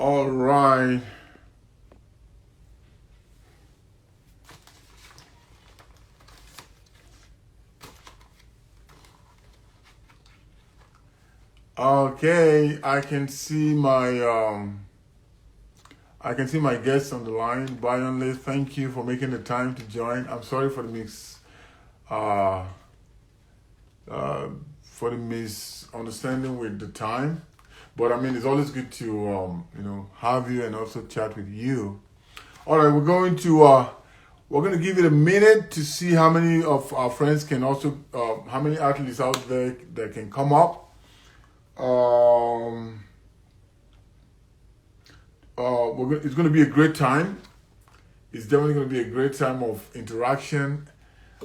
All right. Okay, I can see my guests on the line. Bayonle, thank you for making the time to join. I'm sorry uh, uh, for the misunderstanding with the time, but I mean it's always good to have you and also chat with you. All right, we're going to give it a minute to see how many of our friends can also how many athletes out there that can come up. Um, it's going to be a great time. It's definitely going to be a great time of interaction.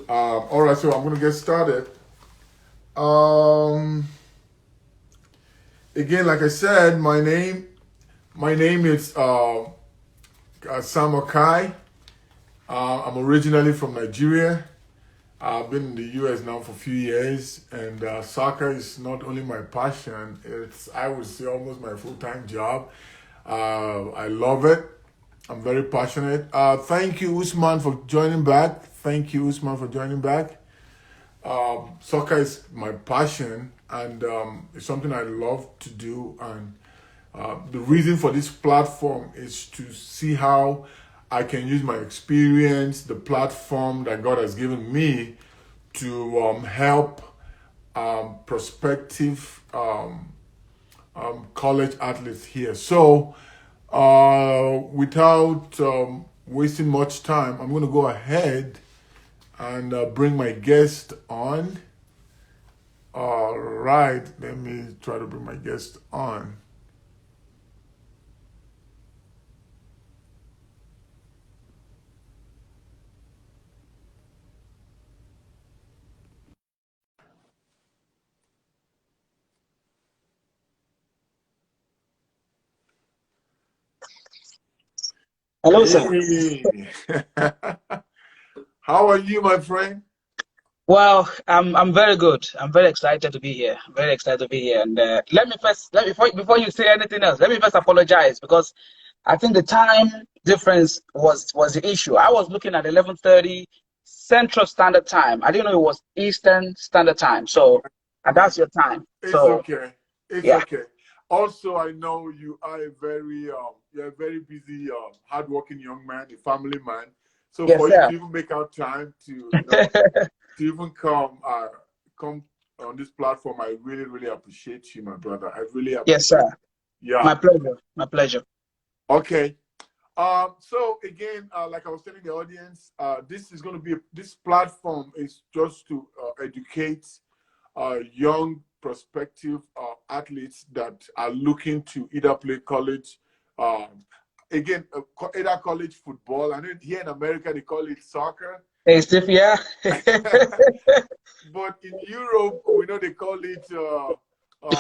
All right, so I'm going to get started. Um, Again, like I said, my name is Sam Okai. I'm originally from Nigeria. I've been in the US now for a few years, and soccer is not only my passion, it's, I would say, almost my full time job. I love it. I'm very passionate. Thank you, Usman, for joining back. Thank you, Usman, for joining back. Soccer is my passion, and it's something I love to do. And the reason for this platform is to see how I can use my experience, the platform that God has given me, to help prospective college athletes here. So, without wasting much time, I'm going to go ahead and bring my guest on. All right, let me try to bring my guest on. Hello, sir. Hey, how are you, my friend? Well, I'm very good. I'm very excited to be here. I'm very excited to be here. And let me before you say anything else, let me first apologize because I think the time difference was the issue. I was looking at 11:30 Central Standard Time. I didn't know it was Eastern Standard Time. So, and that's your time. It's So, okay. It's yeah. okay. Also, I know you're a very busy, hardworking young man, a family man. So Yes, for you sir. to even make out time to even come on this platform, I really, really appreciate you, my brother. I really Yes, appreciate. sir. Yeah. My pleasure. My pleasure. Okay. So again, like I was telling the audience, this platform is just to educate young prospective athletes that are looking to either play college, um, either college football. I know here in America they call it soccer, Hey, Steve, yeah. but in Europe we know they call it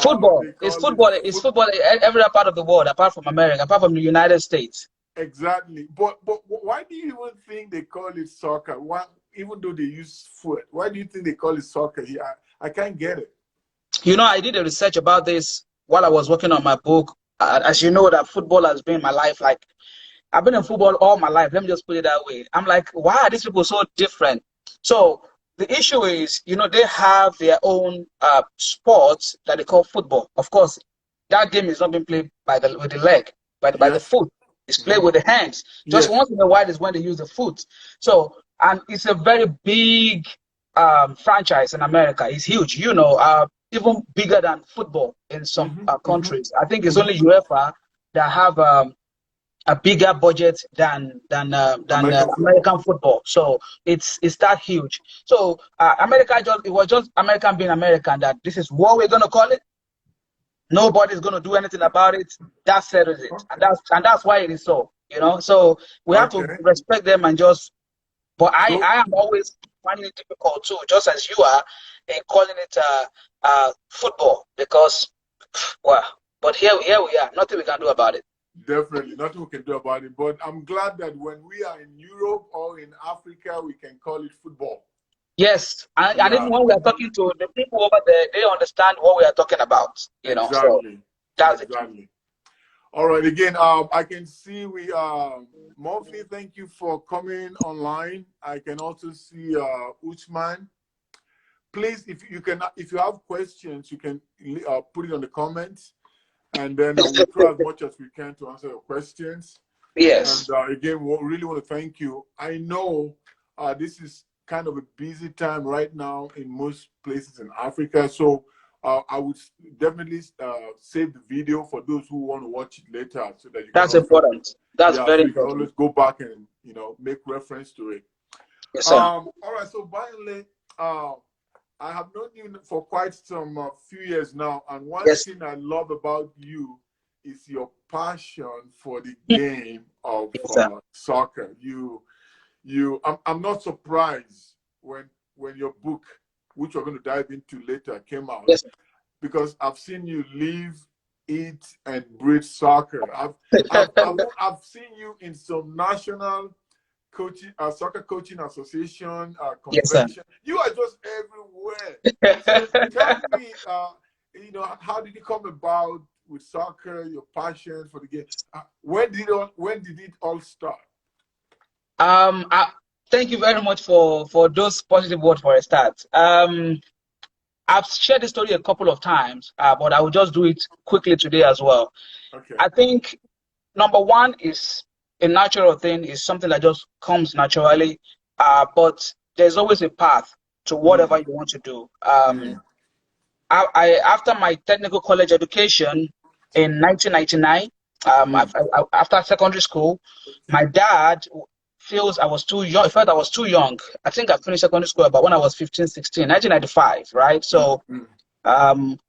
Football. It's foot. football in every part of the world, apart from America, apart from the United States. Exactly. But why do you even think they call it soccer? Why, even though they use foot, why do you think they call it soccer here? I can't get it. You know, I did a research about this while I was working on my book. As you know, that football has been my life. Like, I've been in football all my life. Let me just put it that way. I'm like, why are these people so different? So the issue is, you know, they have their own sports that they call football. Of course, that game is not being played by with the leg, by the Yes. foot. It's played Hmm. with the hands. Just Yes. once in a while is when they use the foot. So, and it's a very big franchise in America. It's huge. You know, even bigger than football in some Hmm. Hmm. countries. I think it's Hmm. only UEFA that have a bigger budget than American football. American football. So it's that huge. So America just it was just American being American that this is what we're gonna call it. Nobody's gonna do anything about it. That settles it, and Okay. that's why it is so. You know, so we have to Okay. respect them and just. But So I am always finding it difficult too, just as you are, in calling it football because well, but here we are. Nothing we can do about it. definitely nothing we can do about it. But I'm glad that when we are in Europe or in Africa, we can call it football. Yes, and even Yeah, when we are talking to the people over there, they understand what we are talking about. You know, so exactly. that's the key. Exactly. All right. Again, I can see we Murphy. Thank you for coming online. I can also see Uchman. Please, if you have questions, you can put it on the comments, and then we'll try as much as we can to answer your questions. Yes. And again, we really want to thank you. I know this is kind of a busy time right now in most places in Africa, so I would definitely save the video for those who want to watch it later, so that you can That's also, important. That's yeah, very so you can important. always go back and make reference to it. Yes, sir. All right. So Bayonle, I have known you for quite some few years now, and one Yes. thing I love about you is your passion for the game of Yes, sir. soccer. I'm not surprised when your book, which we're going to dive into later, came out, Yes. because I've seen you live, eat, and breathe soccer. I've seen you in some national coaching, soccer coaching association Yes, sir. convention. You are just everywhere. So tell me, how did you come about with soccer? Your passion for the game. When did it all start? Thank you very much for those positive words for a start. I've shared the story a couple of times, but I will just do it quickly today as well. Okay. I think number one is a natural thing, is something that just comes naturally, but there's always a path to whatever you want to do. After my technical college education in 1999, after secondary school, my dad feels I was too young. He felt I was too young. I think I finished secondary school about when I was 15, 16, 1995, right? So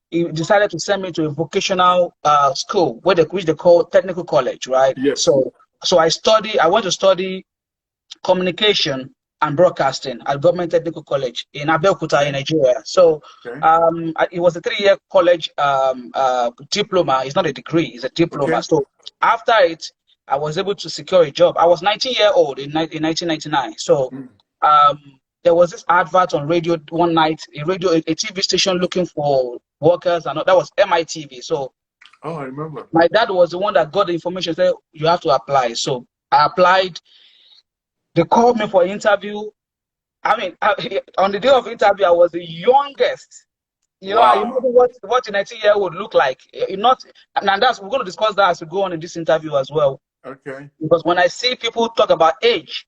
he decided to send me to a vocational school, which they call technical college, right? Yes. So I went to study communication and broadcasting at Government Technical College in Abeokuta in Nigeria. So it was a 3-year college diploma. It's not a degree, it's a diploma. Okay. So after it, I was able to secure a job. I was 19 years old in 1999. So there was this advert on radio one night, a TV station looking for workers, and that was MITV. So I remember. My dad was the one that got the information, said you have to apply. So I applied. They called me for an interview. I mean, on the day of interview, I was the youngest. You know, I imagine what a 19-year-old would look like. Not, and we're going to discuss that as we go on in this interview as well. Okay. Because when I see people talk about age,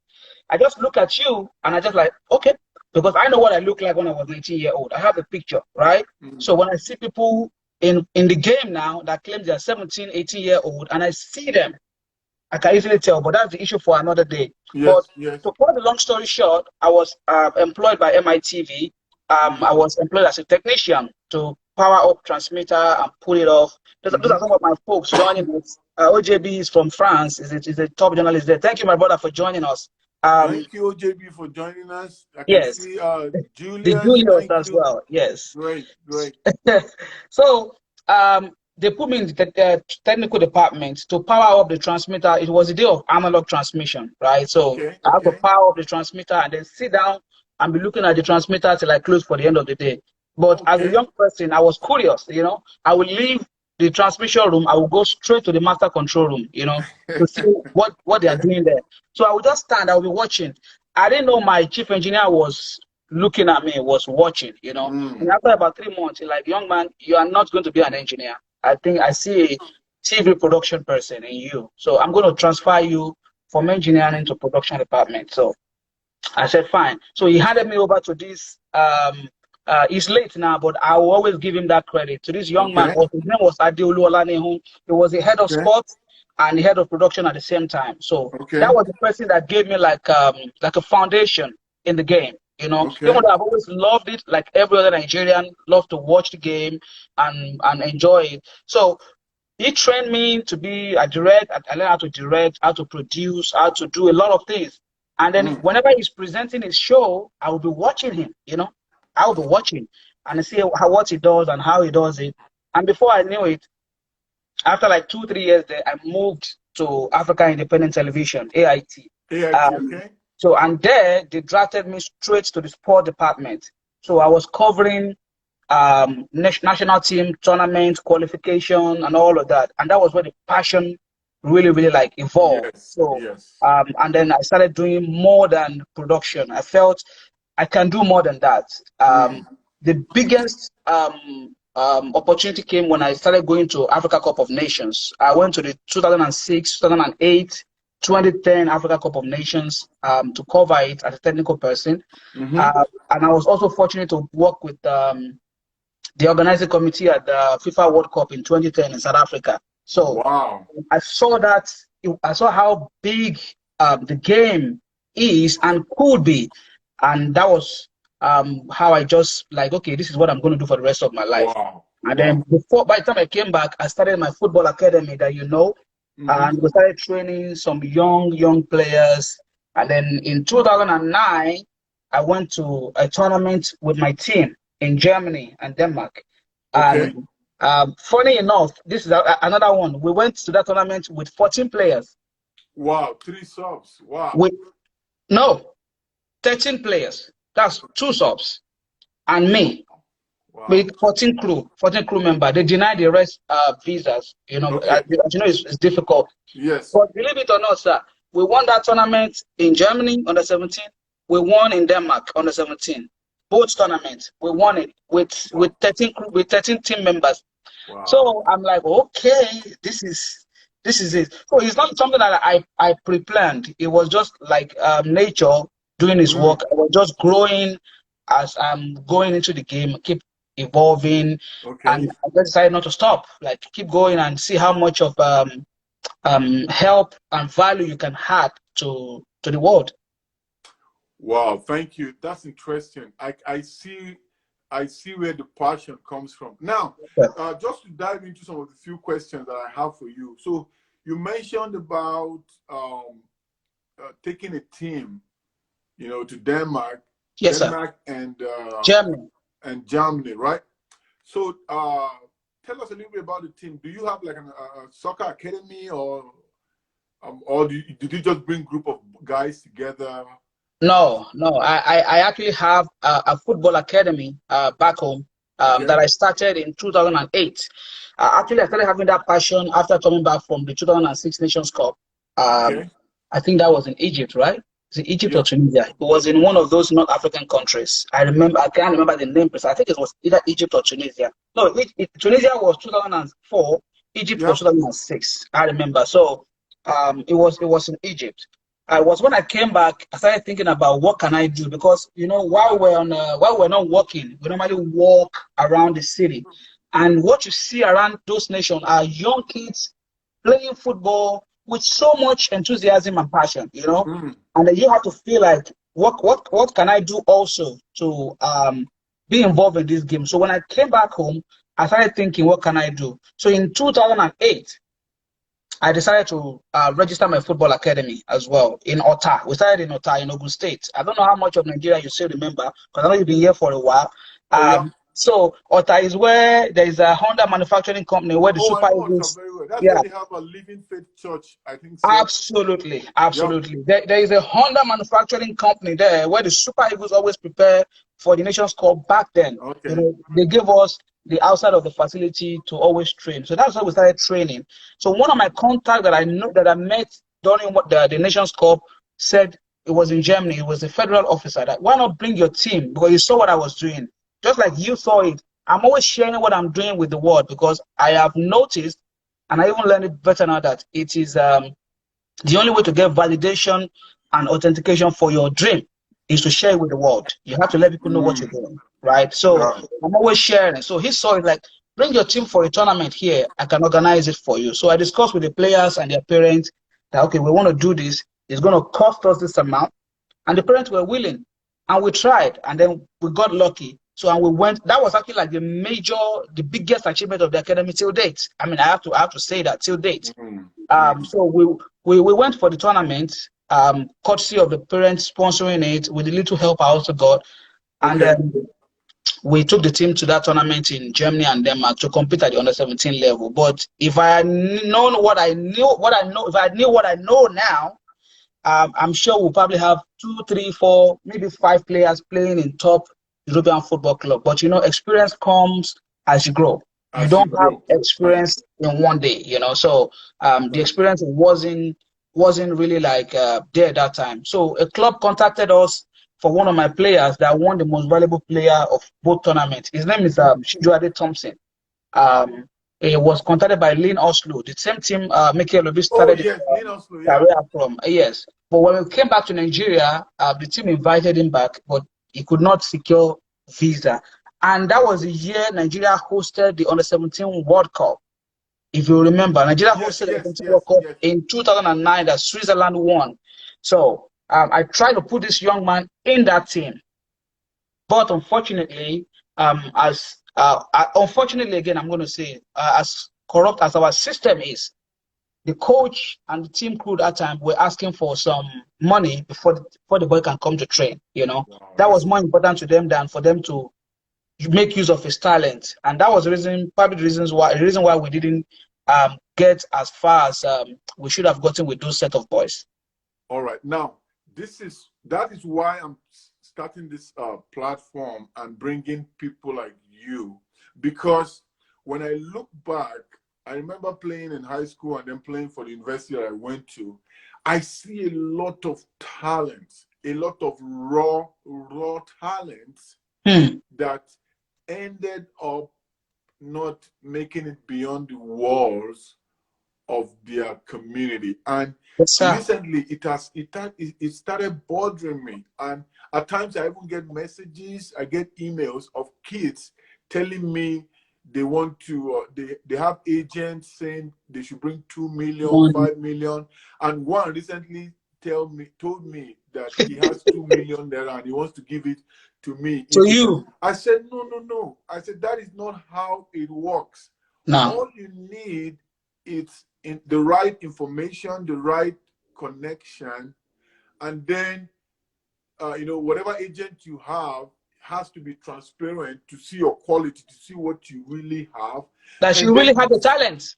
I just look at you and I just like, okay, because I know what I look like when I was 19-year-old. I have a picture, right? So when I see people in the game now that claim they're 17, 18-year-old, and I see them, I can easily tell, but that's the issue for another day. Yes, but to cut the long story short, I was employed by MITV. I was employed as a technician to power up transmitter and pull it off. Those are some of my folks joining us. OJB is from France. Is a top journalist there. Thank you, my brother, for joining us. Thank you, OJB, for joining us. I can see Julius. The Julius as well. Yes. Great. So they put me in the technical department to power up the transmitter. It was a day of analog transmission, right? So I had to power up the transmitter and then sit down and be looking at the transmitter till I close for the end of the day. But as a young person, I was curious, I would leave the transmission room, I would go straight to the master control room, to see what they are doing there. So I would just stand, I would be watching. I didn't know my chief engineer was looking at me, was watching, And after about 3 months, he's like, young man, you are not going to be an engineer. I think I see a TV production person in you. So I'm going to transfer you from engineering to production department. So I said, fine. So he handed me over to this, he's late now, but I will always give him that credit. To this young man, his name was Adeolu Olanehun. He was the head of sports and the head of production at the same time. So that was the person that gave me like a foundation in the game. Even though I've always loved it, like every other Nigerian, love to watch the game and enjoy it. So he trained me to be a direct. I learned how to direct, how to produce, how to do a lot of things. And then whenever he's presenting his show, I will be watching him, I will be watching and see what he does and how he does it. And before I knew it, after like 2-3 years there, I moved to Africa Independent Television, AIT. So, and there, they drafted me straight to the sport department. So I was covering national team tournament qualification and all of that. And that was where the passion really like evolved. Yes, So yes. and then I started doing more than production. I felt I can do more than that. Mm. The biggest opportunity came when I started going to Africa Cup of Nations. I went to the 2006, 2008, 2010 Africa Cup of Nations to cover it as a technical person. Mm-hmm. And I was also fortunate to work with the organizing committee at the FIFA World Cup in 2010 in South Africa. So Wow. I saw that, I saw how big the game is and could be. And that was how I just like, okay, this is what I'm going to do for the rest of my life. Wow. And Wow. then by the time I came back, I started my football academy that you know, Mm-hmm. and we started training some young players. And then in 2009, I went to a tournament with my team in Germany and Denmark. Okay. And funny enough, this is another one. We went to that tournament with 14 players. Wow. 3 subs. Wow. With no 13 players. That's 2 subs and me. Wow. With 14 crew member. They denied the rest visas. You know, Okay. as you know, it's difficult. Yes. But believe it or not, sir, we won that tournament in Germany under 17. We won in Denmark under 17. Both tournaments, we won it with 13 team members. Wow. So I'm like, okay, this is it. So it's not something that I pre-planned. It was just like nature doing its Mm. work. I was just growing as I'm going into the game, keep evolving, Okay. and I just decided not to stop. Like keep going and see how much of help and value you can add to the world. Wow. Thank you. That's interesting. I see where the passion comes from. Now, Yeah. just to dive into some of the few questions that I have for you. So you mentioned about taking a team, to Denmark, Yes, sir. Germany. and Germany, right? So tell us a little bit about the team. Do you have like a soccer academy, or did you just bring group of guys together? No. I actually have a football academy back home Okay. that I started in 2008. Actually, I started having that passion after coming back from the 2006 Nations Cup. Um, Okay. I think that was in Egypt, right? Is it Egypt or Yeah. Tunisia? It was in one of those North African countries. I can't remember the name, but I think it was either Egypt or Tunisia. No, Tunisia was 2004. Egypt Yeah. was 2006. I remember. So it was in Egypt. I was when I came back, I started thinking about what can I do because while we're not working, we normally walk around the city, and what you see around those nations are young kids playing football with so much enthusiasm and passion, Mm. and then you have to feel like what can I do also to be involved in this game. So when I came back home, I started thinking, what can I do? So in 2008. I decided to register my football academy as well in Ota. We started in Ota in Ogun State. I don't know how much of Nigeria you still remember because I know you've been here for a while. Oh yeah. So Ota is where there is a Honda manufacturing company where the Oh, I Super know Otta Eagles. very well. That's where Yeah, they have a Living Faith Church, I think so. absolutely, Yep. absolutely. There is a Honda manufacturing company there where the Super Eagles always prepare for the Nations Cup back then. Okay. They gave us the outside of the facility to always train. So that's how we started training. So one of my contacts that I know that I met during the Nations Cup said it was in Germany. It was a federal officer that why not bring your team because you saw what I was doing, just like you saw it. I'm always sharing what I'm doing with the world because I have noticed, and I even learned it better now that it is the only way to get validation and authentication for your dream is to share it with the world. You have to let people know what you're Mm. doing, right? So Yeah. I'm always sharing. So he saw it like, bring your team for a tournament here. I can organize it for you. So I discussed with the players and their parents that, okay, we want to do this. It's going to cost us this amount. And the parents were willing. And we tried. And then we got lucky. So, and we went, that was actually like the biggest achievement of the academy till date. I mean, I have to say that till date. Mm. Mm. So we went for the tournament, courtesy of the parents sponsoring it with the little help I also got. And Okay. then we took the team to that tournament in Germany and Denmark to compete at the under 17 level. But if I had known if I knew what I know now, I'm sure we'll probably have 2, 3, 4, maybe 5 players playing in top European Football Club. But experience comes as you grow. You As you don't have grow. experience in one day, So the Right. experience wasn't really like there at that time. So a club contacted us for one of my players that won the most valuable player of both tournaments. His name is Shijuade Thompson. Um, he was contacted by Lynn Oslo, the same team Mikel Obi Oh started his yes, Lean Oslo, yeah. career from. Yes, but when we came back to Nigeria, the team invited him back, but he could not secure visa. And that was the year Nigeria hosted the Under-17 World Cup. If you remember, Nigeria Yes, hosted the yes, Under-17 World yes, Cup yes. in 2009 that Switzerland won. So I tried to put this young man in that team. But unfortunately, unfortunately, again, I'm going to say, as corrupt as our system is, the coach and the team crew that time were asking for some money before the boy can come to train. Wow, That was that's more important to them than for them to make use of his talent, and that was probably the reason why we didn't get as far as we should have gotten with those set of boys. all right. Now, that is why I'm starting this platform and bringing people like you, because when I look back, I remember playing in high school and then playing for the university that I went to. I see a lot of talent, a lot of raw talents that ended up not making it beyond the walls of their community. And Yes, sir. recently it started bothering me, and at times I even get messages, I get emails of kids telling me they want to they have agents saying they should bring 2 million, Money. 5 million, and one recently told me that he has 2 million there and he wants to give it to me. To you. I said no. I said that is not how it works. Now. All you need is in the right information, the right connection, and then whatever agent you have has to be transparent to see your quality, to see what you really have, That and you really then have the talent.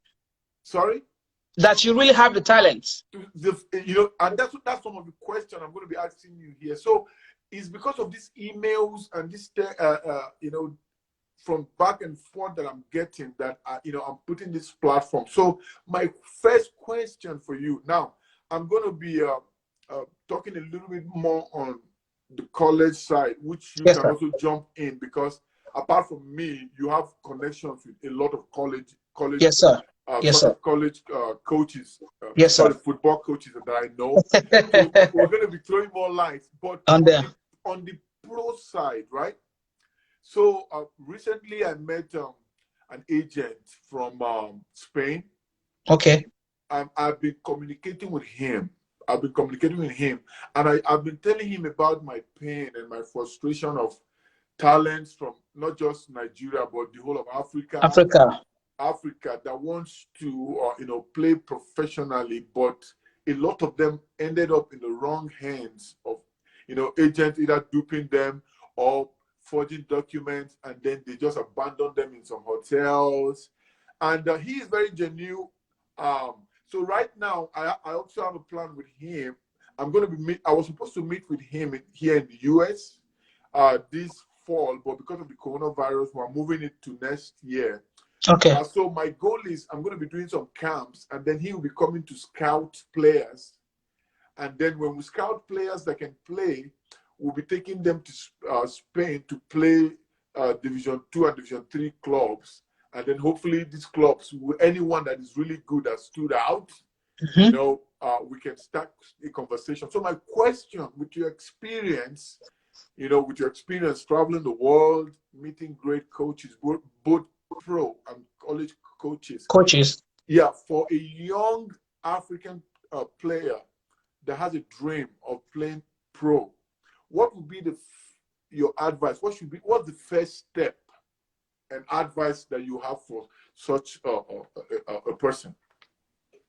sorry. That you really have the talent. And that's some of the questions I'm going to be asking you here. So it's because of these emails and this from back and forth that I'm getting that I'm putting this platform. So my first question for you now, I'm going to be talking a little bit more on the college side, which you Yes, can sir. also jump in, because apart from me, you have connections with a lot of college Yes, sir. Yes, sir. college coaches, Yes, sir. football coaches that I know. So we're going to be throwing more lights, but On there. on the pro side, right? So recently I met an agent from Spain. Okay. I've been communicating with him. And I've been telling him about my pain and my frustration of talents from not just Nigeria, but the whole of Africa that wants to play professionally, but a lot of them ended up in the wrong hands of agents either duping them or forging documents, and then they just abandon them in some hotels. And he is very genuine. So right now, I also have a plan with him. I was supposed to meet with him here in the US this fall, but because of the coronavirus, we're moving it to next year. Okay. So my goal is I'm going to be doing some camps, and then he will be coming to scout players. And then when we scout players that can play, we'll be taking them to Spain to play Division 2 and Division 3 clubs. And then hopefully these clubs, anyone that is really good that stood out, we can start a conversation. So my question, with your experience, traveling the world, meeting great coaches, both pro and college coaches. Yeah, for a young African player that has a dream of playing pro, what would be your advice? What's the first step and advice that you have for such a person?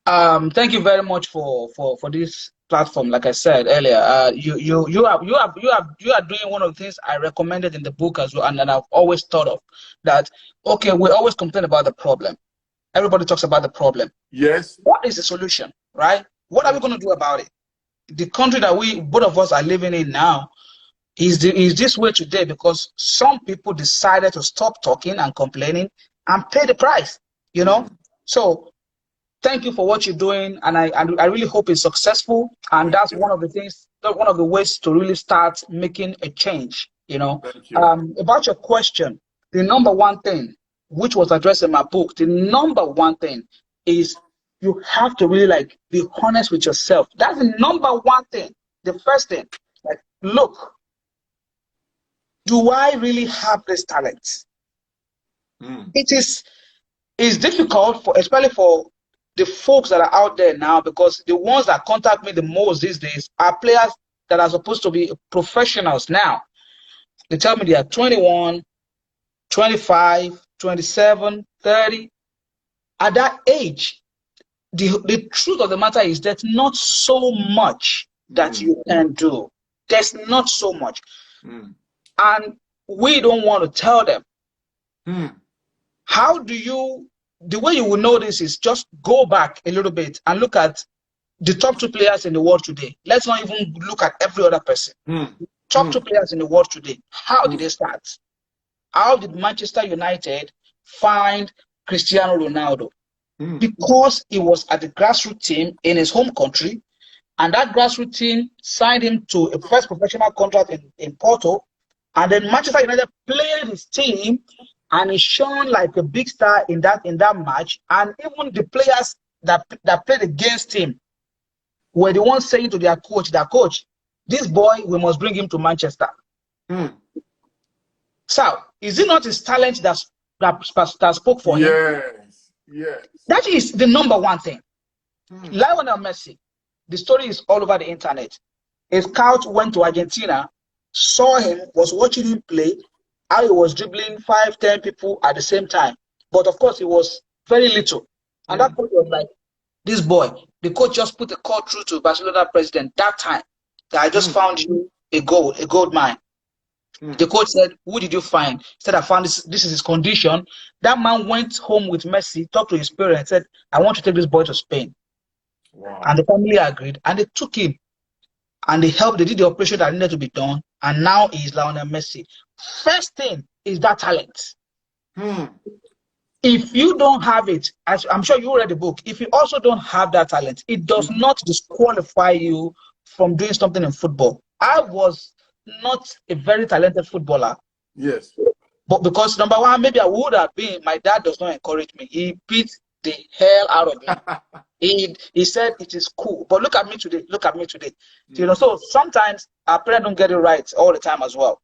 Thank you very much for this platform. Like I said earlier, you are doing one of the things I recommended in the book as well, and I've always thought of that. Okay, we always complain about the problem. Everybody talks about the problem. Yes. What is the solution, right? What are we going to do about it? The country that both of us are living in now, is this way today because some people decided to stop talking and complaining and pay the price, you know. So thank you for what you're doing, and I really hope it's successful. And Thank that's you. one of the things, that's one of the ways to really start making a change, you know. Thank you. About your question, the number one thing, which was addressed in my book, the number one thing is you have to really like be honest with yourself. That's the number one thing. The first thing, like, look, do I really have this talent? It is difficult for, especially for the folks that are out there now, because the ones that contact me the most these days are players that are supposed to be professionals now. They tell me they are 21, 25, 27, 30. At that age, the truth of the matter is there's not so much that you can do. There's not so much. And we don't want to tell them. How do you, the way you will know this is just go back a little bit and look at the top two players in the world today. Let's not even look at every other person. Top two players in the world today. How did they start? How did Manchester United find Cristiano Ronaldo? Because he was at the grassroots team in his home country, and that grassroots team signed him to a first professional contract in Porto, and then Manchester United played his team, and he shone like a big star in that match. And even the players that played against him were the ones saying to their coach, this boy, we must bring him to Manchester. So, is it not his talent that spoke for him? Yes. That is the number one thing. Lionel Messi, the story is all over the internet. A scout went to Argentina, saw him, was watching him play, how he was dribbling 5, 10 people at the same time. But of course, he was very little. And that coach was like, this boy, the coach just put a call through to Barcelona president that time, that I just found you a gold mine. The coach said, who did you find? He said, I found this is his condition. That man went home with Messi, talked to his parents, said, I want to take this boy to Spain. Wow. And the family agreed, and they took him. And they did the operation that needed to be done, and now he is Lionel Messi. First thing is that talent. If you don't have it, as I'm sure you read the book, if you also don't have that talent, it does not disqualify you from doing something in football. I was not a very talented footballer. Yes. But because, number one, maybe I would have been, my dad does not encourage me. He beat the hell out of me. He said it is cool. But look at me today. You know, so sometimes our parents don't get it right all the time as well.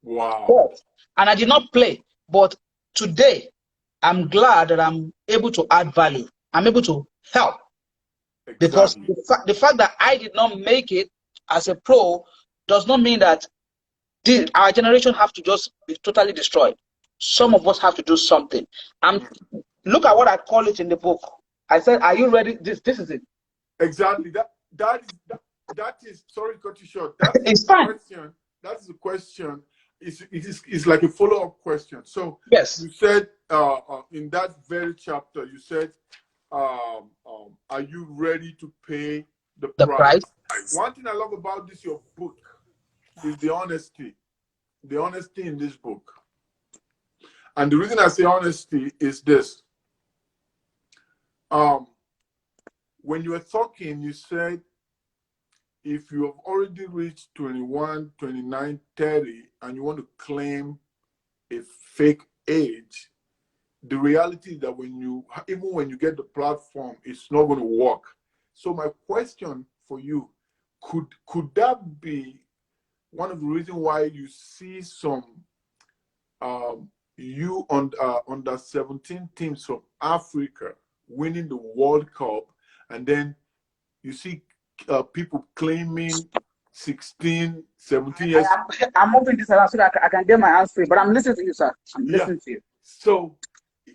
Wow. And I did not play. But today, I'm glad that I'm able to add value. I'm able to help. Exactly. Because the fact that I did not make it as a pro does not mean that our generation have to just be totally destroyed. Some of us have to do something. Look at what I call it in the book. I said, are you ready? This is it. Exactly. That is sorry to cut you short. That's question. That's the question. It's like a follow-up question. So yes, you said in that very chapter, you said, are you ready to pay the price? One thing I love about your book is the honesty in this book. And the reason I say honesty is this. When you were talking, you said, if you have already reached 21, 29, 30, and you want to claim a fake age, the reality is that even when you get the platform, it's not going to work. So my question for you, could that be one of the reasons why you see some under 17 teams from Africa winning the World Cup, and then you see people claiming 16, 17 years? I'm moving this around so that I can get my answer, but I'm listening to you, sir. I'm listening to you. So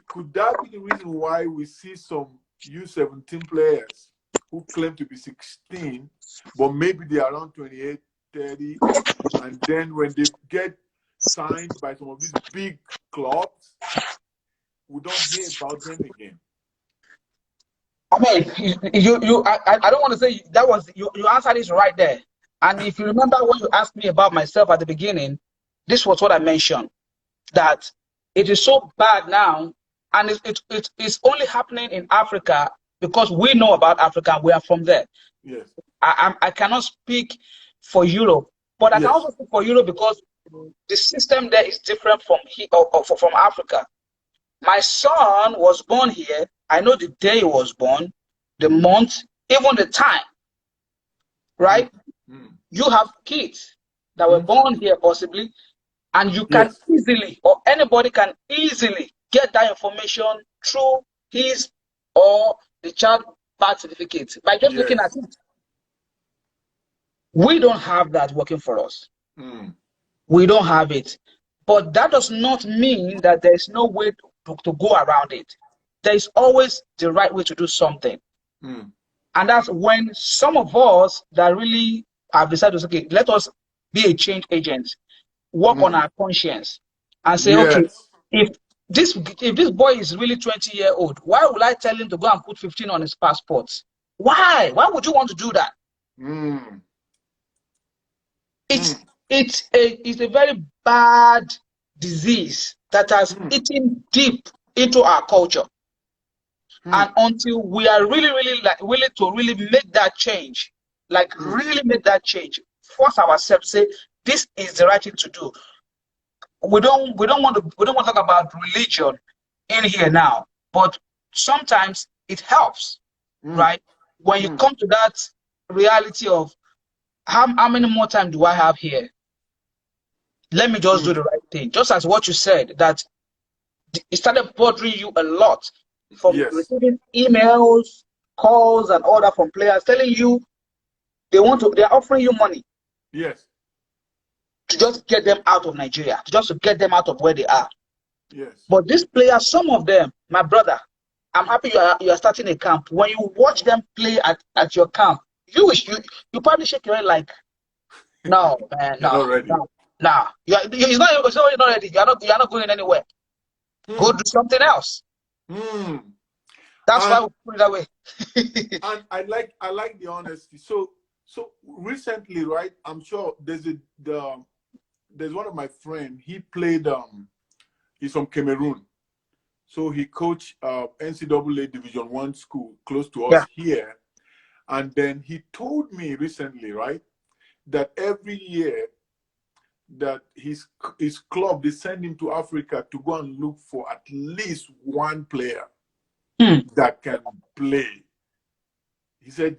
could that be the reason why we see some U17 players who claim to be 16, but maybe they're around 28, 30, and then when they get signed by some of these big clubs, we don't hear about them again? I mean, I don't want to say that was you answered this right there. And if you remember when you asked me about myself at the beginning, this was what I mentioned, that it is so bad now, and it's only happening in Africa because we know about Africa and we are from there. Yes. I cannot speak for Europe, but I can Yes. also speak for Europe because the system there is different from here or from Africa. My son was born here. I know the day he was born, the month, even the time, right? Mm. You have kids that were Mm-hmm. born here possibly, and you can Yes. easily, or anybody can easily get that information through his or the child birth certificate by just looking at Yes. it. We don't have that working for us. Mm. We don't have it. But that does not mean that there is no way to go around it. There is always the right way to do something. Mm. And that's when some of us that really have decided, okay, let us be a change agent, work on Mm. our conscience, and say, okay, Yes. if this boy is really 20-year-old, why would I tell him to go and put 15 on his passport? Why? Why would you want to do that? Mm. It's Mm. it's a very bad disease that has Mm. eaten deep into our culture. And Mm. until we are really like willing to really make that change, like Mm. really make that change, force ourselves, say this is the right thing to do. We don't want to talk about religion in here now, but sometimes it helps, Mm. right? When you Mm. come to that reality of how many more time do I have here? Let me just do Mm. the right thing. Just as what you said, that it started bothering you a lot from Yes. receiving emails, calls, and all that from players telling you they're offering you money Yes. to just get them out of Nigeria, to just to get them out of where they are. Yes. But these players, some of them, my brother, I'm happy you are starting a camp. When you watch them play at your camp, you probably shake your head like, no, man, You're no, not ready. no, no. It's not ready. You're not going anywhere. Go Mm. do something else. Mm. That's why And we put it that way. I like the honesty. So recently, right? I'm sure there's one of my friend. He played. He's from Cameroon. So he coached NCAA Division One school close to Yeah. us here. And then he told me recently, right, that every year that his club, they send him to Africa to go and look for at least one player Hmm. that can play. He said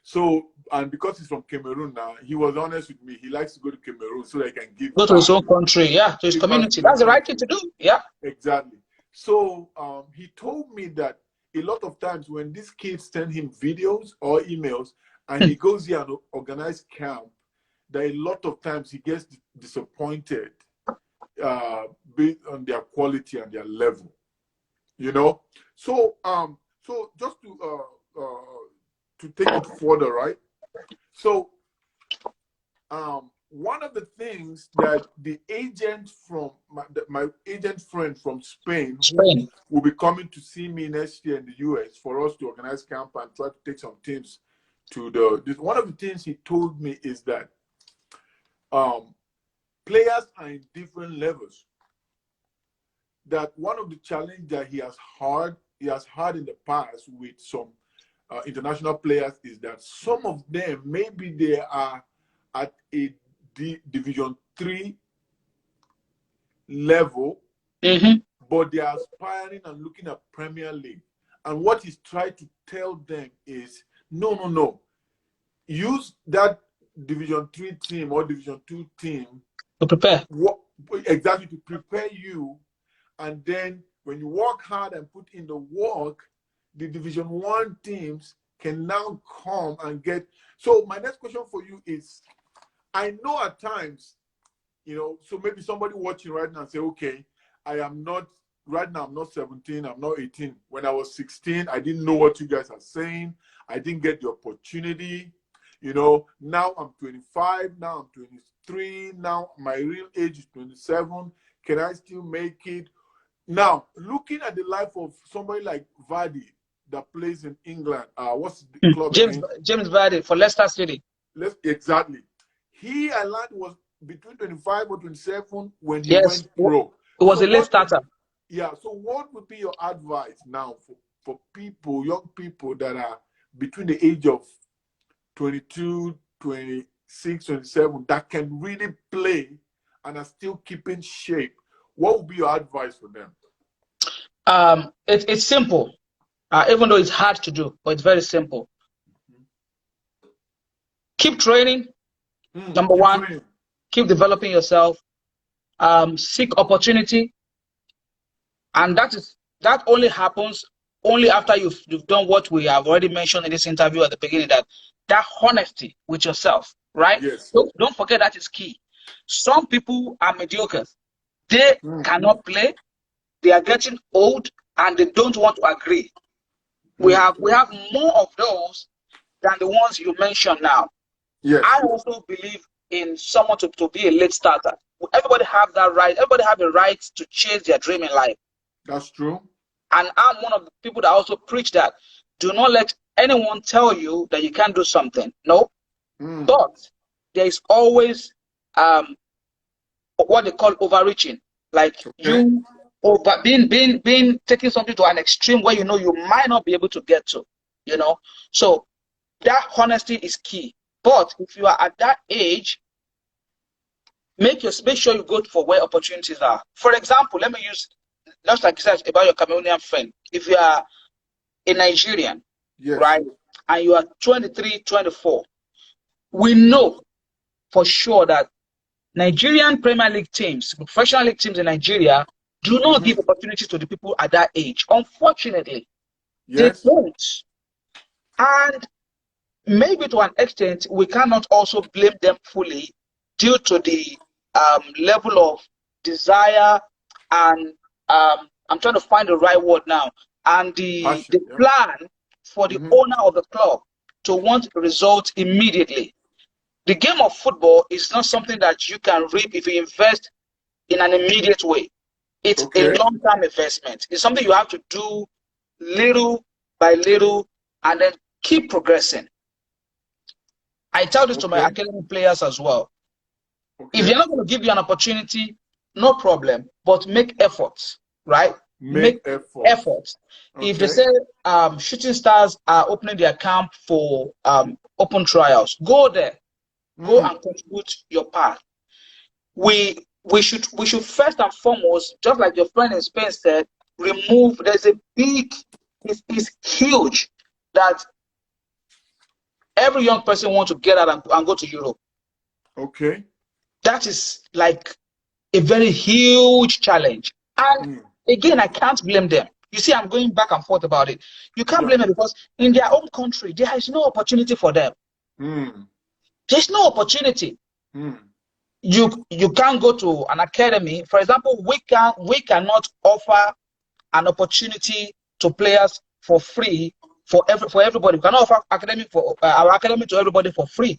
so, and because he's from Cameroon now, he was honest with me. He likes to go to Cameroon so that he can give Go to his back, own country, yeah, to his give back community. to his That's the right thing country. to do. Yeah. Exactly. So he told me that a lot of times when these kids send him videos or emails and Hmm. he goes here and organize camp, that a lot of times he gets disappointed based on their quality and their level. You know. So just to take it further, right? So one of the things that the agent from my agent friend from Spain, who Spain. will be coming to see me next year in the US for us to organize camp and try to take some teams to one of the things he told me is that players are in different levels. That one of the challenges that he has had in the past with some international players is that some of them maybe they are at a Division 3 level, Mm-hmm. but they are aspiring and looking at Premier League. And what he's trying to tell them is, no. Use that Division 3 team or Division 2 team To prepare. exactly to prepare you. And then when you work hard and put in the work, the Division 1 teams can now come and get. So my next question for you is, I know at times, so maybe somebody watching right now and say, okay, I'm not 17, I'm not 18. When I was 16, I didn't know what you guys are saying. I didn't get the opportunity. Now I'm 25, now I'm 23, now my real age is 27. Can I still make it? Now, looking at the life of somebody like Vardy that plays in England, what's the club James again? James Vardy for Leicester City. Exactly. I learned was between 25 or 27 when he Yes, went pro. it was So a late what? starter. Yeah. So what would be your advice now for people, young people that are between the age of 22, 26, 27 that can really play and are still keeping shape? What would be your advice for them? It's simple, even though it's hard to do, but it's very simple. Keep training. Number Keep one, training. keep developing yourself. Seek opportunity, and that only happens only after you've done what we have already mentioned in this interview at the beginning, that honesty with yourself, right? Yes. Don't forget that is key. Some people are mediocre. They cannot play. They are getting old and they don't want to agree. We have more of those than the ones you mentioned now. Yes. I also believe in someone to be a late starter. Everybody have that right. Everybody have a right to chase their dream in life. That's true. And I'm one of the people that also preach that. Do not let anyone tell you that you can't do something. No. But there is always what they call overreaching. Like you over being taking something to an extreme where you know you might not be able to get to. So that honesty is key. But if you are at that age, make sure you go for where opportunities are. For example, let me use just like you said about your Cameroonian friend. If you are a Nigerian, right, and you are 23, 24, we know for sure that Nigerian Premier League teams, professional league teams in Nigeria, do not give opportunities to the people at that age. Unfortunately, they don't. And maybe to an extent, we cannot also blame them fully due to the level of desire and I'm trying to find the right word now, and the plan for the owner of the club to want results immediately. The game of football is not something that you can reap if you invest in an immediate way. It's a long-term investment. It's something you have to do little by little and then keep progressing. I tell this to my academy players as well. If they're not going to give you an opportunity, no problem, but make efforts, right? Make efforts. If they say Shooting Stars are opening their camp for open trials, go there. Go and contribute your part. We should first and foremost, just like your friend in Spain said, there's a big, it's huge that every young person wants to get out and go to Europe. That is like a very huge challenge. And again, I can't blame them. You see, I'm going back and forth about it. You can't blame them because in their own country, there is no opportunity for them. There's no opportunity. You can't go to an academy. For example, we cannot offer an opportunity to players for free for everybody. We cannot offer our academy to everybody for free.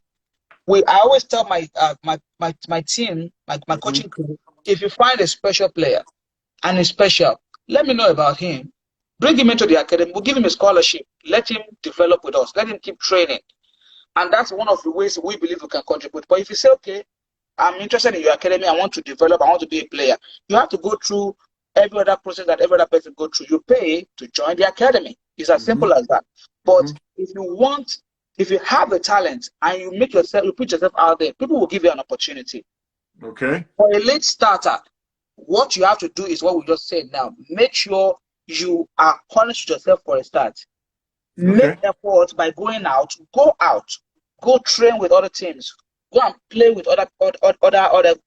I always tell my team, my coaching crew, if you find a special player and he's special, let me know about him. Bring him into the academy. We'll give him a scholarship. Let him develop with us. Let him keep training. And that's one of the ways we believe we can contribute. But if you say, okay, I'm interested in your academy, I want to develop, I want to be a player, you have to go through every other process that every other person go through. You pay to join the academy. It's as simple as that. But if you have the talent and you put yourself out there, people will give you an opportunity. For a late starter, what you have to do is what we just said now. Make sure you are honest with yourself for a start. Make efforts by going out, go train with other teams, go and play with other,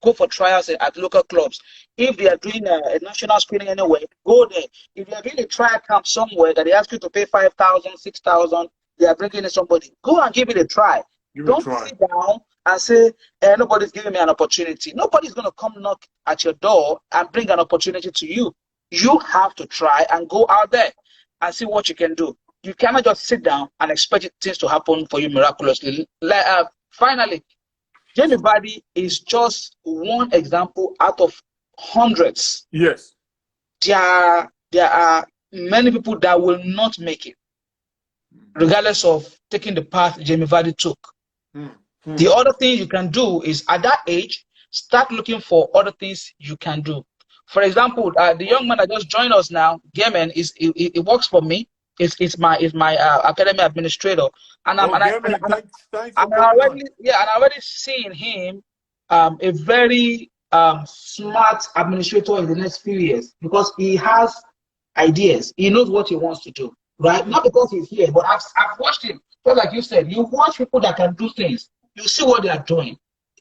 go for trials at local clubs. If they are doing a national screening anyway, go there. If they are doing a trial camp somewhere that they ask you to pay 5,000, 6,000, they are bringing in somebody, go and give it a try. Don't sit down and say, nobody's giving me an opportunity. Nobody's going to come knock at your door and bring an opportunity to you. You have to try and go out there and see what you can do. You cannot just sit down and expect things to happen for you miraculously. Finally, Jamie Vardy is just one example out of hundreds. Yes. There are many people that will not make it, regardless of taking the path Jamie Vardy took. The other thing you can do is at that age, start looking for other things you can do. For example, the young man that just joined us now, Gamen, it works for me. It's my academy administrator, and I'm and I and, Gamer, and, thanks for and I coming on. already yeah, and I already seen him a very smart administrator in the next few years because he has ideas. He knows what he wants to do, right? Not because he's here, but I've watched him. Just like you said, you watch people that can do things. You see what they are doing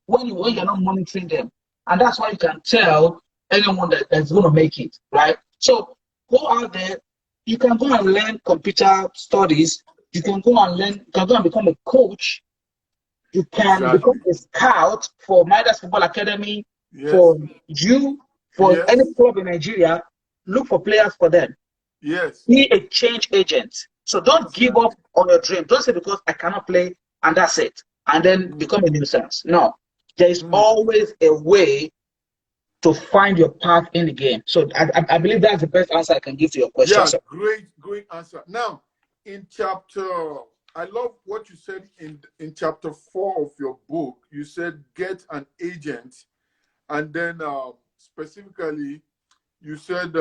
when you're not monitoring them, and that's why you can tell anyone that's going to make it, right? So go out there. You can go and learn computer studies. You can go and learn. You can go and become a coach. You can become Exactly. a scout for Midas Football Academy, Yes. for you, for any Yes. club in Nigeria. Look for players for them. Yes. Be a change agent. So don't give up on your dream. Don't say because I cannot play and that's it. And then become a nuisance. No. There is always a way to find your path in the game. So I believe that's the best answer I can give to your question. Yeah, So, great answer. Now, in chapter, I love what you said in chapter 4 of your book. You said get an agent, and then specifically, you said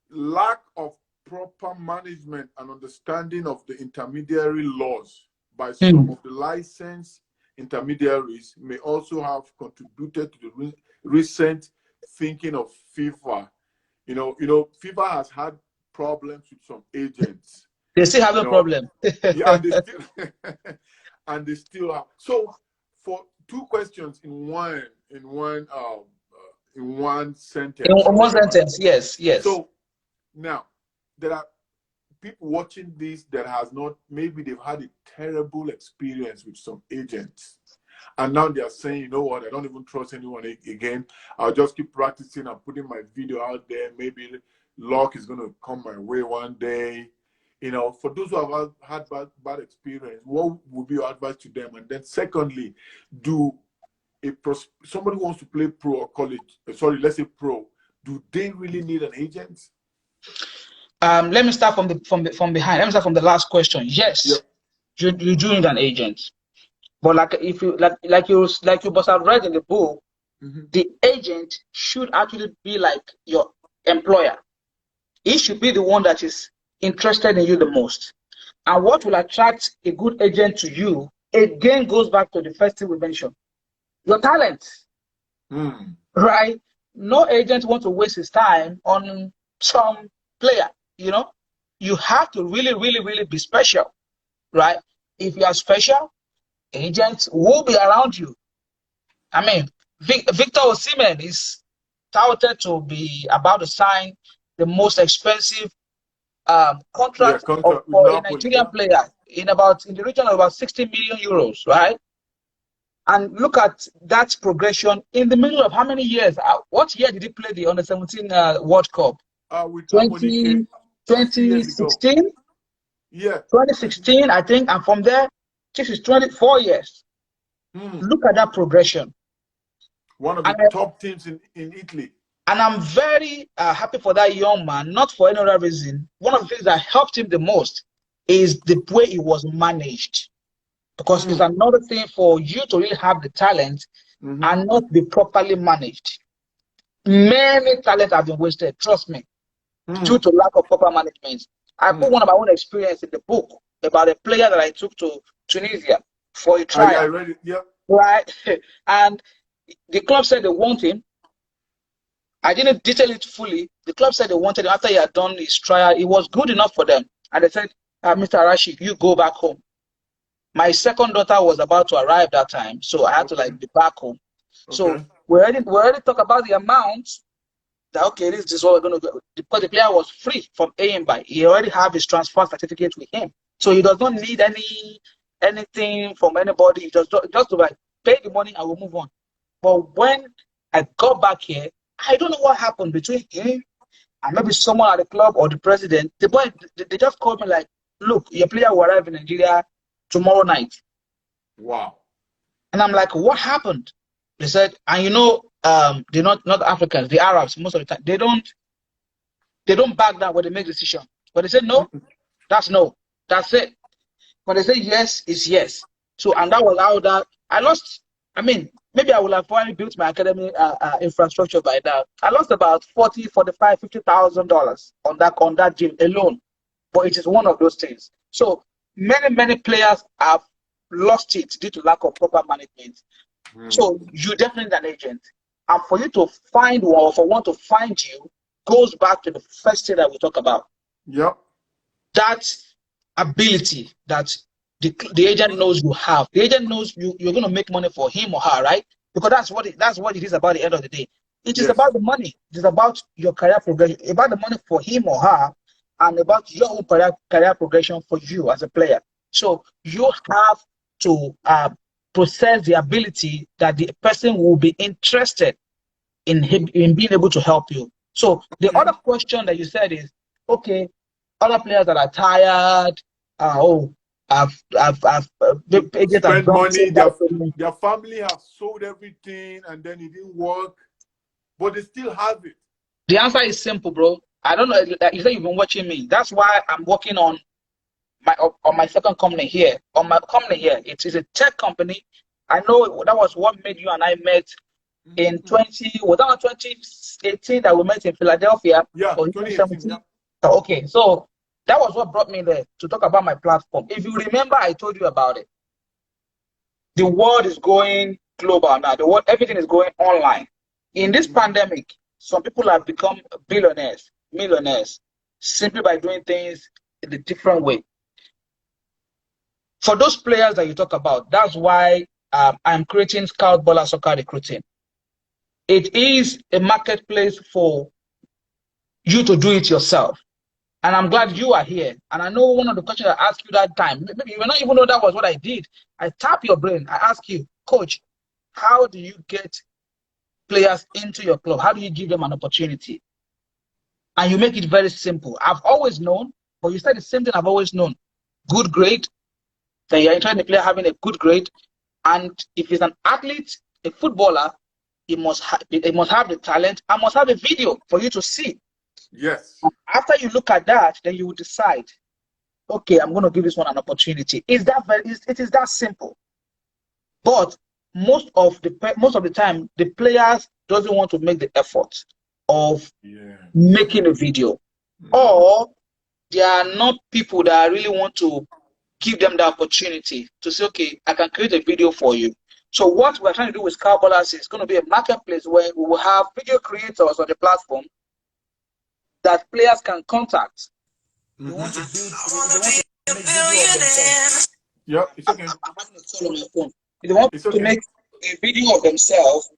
lack of proper management and understanding of the intermediary laws by some of the licensed intermediaries may also have contributed to the recent thinking of FIFA. You know, FIFA has had problems with some agents. they still have a problem. Yeah, and they still and they still have. So, for two questions in one sentence In or one whatever. sentence, yes. So now there are people watching this that has not, maybe they've had a terrible experience with some agents. And now they are saying, you know what, I don't even trust anyone again. I'll just keep practicing and putting my video out there. Maybe luck is going to come my way one day. You know, for those who have had bad experience, what would be your advice to them? And then secondly, somebody who wants to play pro or college, let's say pro, do they really need an agent? Let me start from behind. Let me start from the last question. Yes, you do need an agent. But if you like you must have read in the book, the agent should actually be like your employer. He should be the one that is interested in you the most. And what will attract a good agent to you again goes back to the first thing we mentioned: your talent. Right? No agent wants to waste his time on some player. You know, you have to really, really, really be special, right? If you are special, agents will be around you. I mean, Victor Osimhen is touted to be about to sign the most expensive contract for a Nigerian player in the region of about 60 million euros, right? And look at that progression in the middle of how many years? What year did he play the Under-17 World Cup? With 2016? Yeah. 2016, I think. And from there, this is 24 years. Look at that progression. One of the top teams in Italy. And I'm very happy for that young man, not for any other reason. One of the things that helped him the most is the way he was managed. Because it's another thing for you to really have the talent and not be properly managed. Many talents have been wasted, trust me, due to lack of proper management. I put one of my own experience in the book about a player that I took to Tunisia for a trial. I read it, yep. Right? And the club said they want him. I didn't detail it fully. The club said they wanted him after he had done his trial. It was good enough for them. And they said, Mr. Arashi, you go back home. My second daughter was about to arrive that time, so I had to be back home. So we already talk about the amount that this is what we're going to do, because the player was free from A and B. He already have his transfer certificate with him, so he does not need anything from anybody. Just to pay the money and we'll move on. But when I got back here, I don't know what happened between him and maybe someone at the club or the president. The boy, they just called me like, look, your player will arrive in Nigeria tomorrow night. Wow. And I'm like, what happened? They said, and they're not Africans, the Arabs, most of the time, they don't back down when they make decision. But they said, no, that's it. When they say yes, it's yes. So, and that was how that I lost. I mean, maybe I would have finally built my academy infrastructure by now. I lost about 40, 45, $50,000 on that gym alone. But it is one of those things. So many players have lost it due to lack of proper management. So you definitely need an agent. And for you to find one, or for one to find you, goes back to the first thing that we talk about. Yep. That ability that the agent knows you have. The agent knows you're going to make money for him or her, right? Because that's what it is about at the end of the day. It is about the money. It is about your career progression, about the money for him or her, and about your own career progression for you as a player. So you have to possess the ability that the person will be interested in him, in being able to help you. So the other question that you said is, okay, other players that are tired, the agent have spend done money, that for me. their family have sold everything and then it didn't work, but they still have it. The answer is simple, bro. I don't know. You say you've been watching me. That's why I'm working on my second company here. On my company here, it is a tech company. I know that was what made you and I met in 2018 that we met in Philadelphia. Yeah, Or 2018. Yeah. Okay, so that was what brought me there to talk about my platform. If you remember, I told you about it. The world is going global now. The world, everything is going online. In this pandemic, some people have become billionaires, millionaires, simply by doing things in a different way. For those players that you talk about, that's why I'm creating Scoutballers Soccer Recruiting. It is a marketplace for you to do it yourself. And I'm glad you are here. And I know one of the questions I asked you that time, maybe you may not even know that was what I did. I tap your brain. I ask you, coach, how do you get players into your club? How do you give them an opportunity? And you make it very simple. I've always known, but you said the same thing I've always known. Good grade, then you're interested in the player having a good grade. And if he's an athlete, a footballer, he must have the talent and must have a video for you to see. Yes. After you look at that, then you will decide, okay, I'm going to give this one an opportunity. It is that simple. But most of the time, the players doesn't want to make the effort of making a video, or they are not people that really want to give them the opportunity to say, okay, I can create a video for you. So what we're trying to do with Scoutballers is going to be a marketplace where we will have video creators on the platform that players can contact. They want to make video of themselves. Yeah, it's okay. I'm having a call on my phone. If they want to make a video of themselves,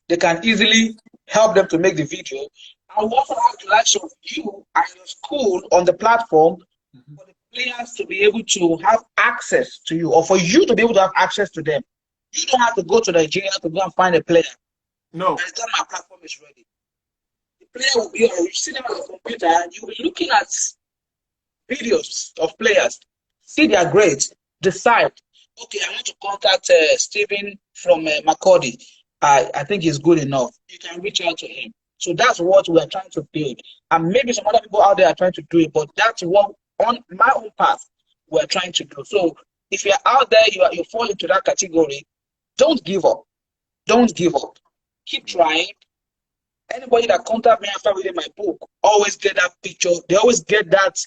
they can easily help them to make the video. And we also have the likes of you and your school on the platform for the players to be able to have access to you, or for you to be able to have access to them. You don't have to go to Nigeria to go and find a player. No. By the time my platform is ready, the player will be on, you see them on the computer, and you'll be looking at videos of players, see their grades, decide, okay, I want to contact Stephen from Macaulay. I think he's good enough. You can reach out to him. So that's what we're trying to build. And maybe some other people out there are trying to do it, but that's what on my own path we're trying to do. So if you're out there, you fall into that category, don't give up. Don't give up. Keep trying. Anybody that contact me after reading my book always get that picture. They always get that